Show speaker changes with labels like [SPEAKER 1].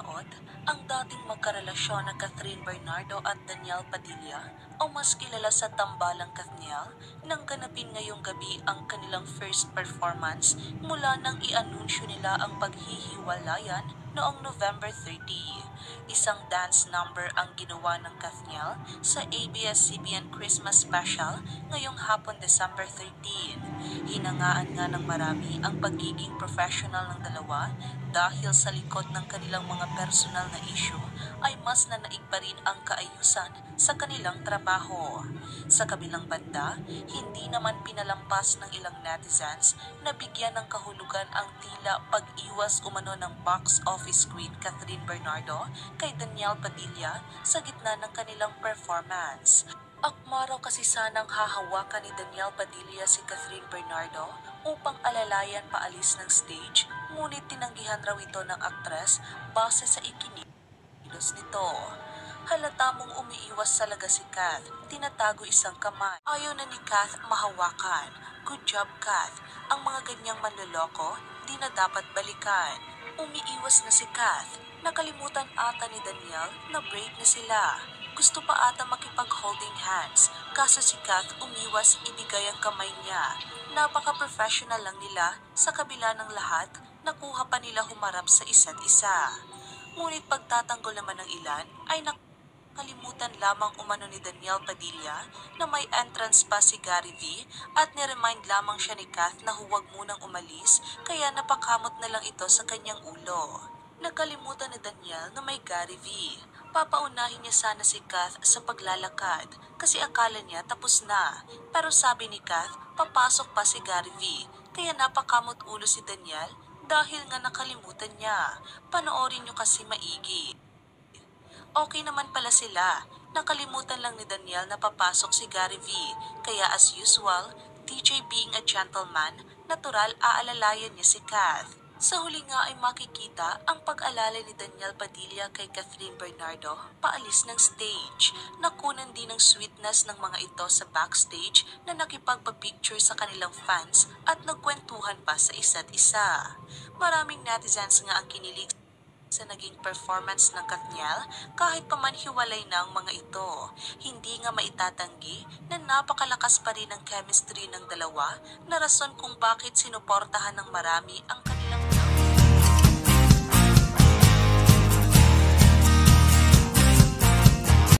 [SPEAKER 1] napanood ang dating magkarelasyon na Catherine Bernardo at Daniel Padilla o mas kilala sa tambalang Kathniel nang ganapin ngayong gabi ang kanilang first performance mula nang i-anunsyo nila ang paghihiwalayan noong November 30. Isang dance number ang ginawa ng Kathniel sa ABS-CBN Christmas Special ngayong hapon December 13. Hinangaan nga ng marami ang pagiging professional ng dalawa dahil sa likod ng kanilang mga personal na issue ay mas nanaig pa rin ang kaayusan sa kanilang trabaho. Sa kabilang banda, hindi naman pinalampas ng ilang netizens na bigyan ng kahulugan ang tila pag-iwas umano ng box office queen Catherine Bernardo kay Daniel Padilla sa gitna ng kanilang performance. Akma raw kasi sanang hahawakan ni Daniel Padilla si Catherine Bernardo upang alalayan paalis ng stage, ngunit tinanggihan raw ito ng aktres base sa ikinilos nito. Halata mong umiiwas talaga si Kath, tinatago isang kamay. Ayaw na ni Kath mahawakan. Good job, Kath. Ang mga ganyang manloloko, di na dapat balikan. Umiiwas na si Kath. Nakalimutan ata ni Daniel na break na sila. Gusto pa ata makipag-holding hands, kaso si Kath umiwas ibigay ang kamay niya. Napaka-professional lang nila, sa kabila ng lahat, nakuha pa nila humarap sa isa't isa. Ngunit pagtatanggol naman ng ilan ay nakalimutan lamang umano ni Daniel Padilla na may entrance pa si Gary V at niremind lamang siya ni Kath na huwag munang umalis kaya napakamot na lang ito sa kanyang ulo. Nakalimutan ni Daniel na may Gary V. Papaunahin niya sana si Kath sa paglalakad kasi akala niya tapos na. Pero sabi ni Kath, papasok pa si Gary V. Kaya napakamot ulo si Daniel dahil nga nakalimutan niya. Panoorin niyo kasi maigi. Okay naman pala sila. Nakalimutan lang ni Daniel na papasok si Gary V. Kaya as usual, DJ being a gentleman, natural aalalayan niya si Kath. Sa huli nga ay makikita ang pag-alala ni Daniel Padilla kay Catherine Bernardo paalis ng stage. Nakunan din ng sweetness ng mga ito sa backstage na nakipagpa-picture sa kanilang fans at nagkwentuhan pa sa isa't isa. Maraming netizens nga ang kinilig sa naging performance ng Kathniel kahit pa man hiwalay na ang mga ito. Hindi nga maitatanggi na napakalakas pa rin ang chemistry ng dalawa na rason kung bakit sinuportahan ng marami ang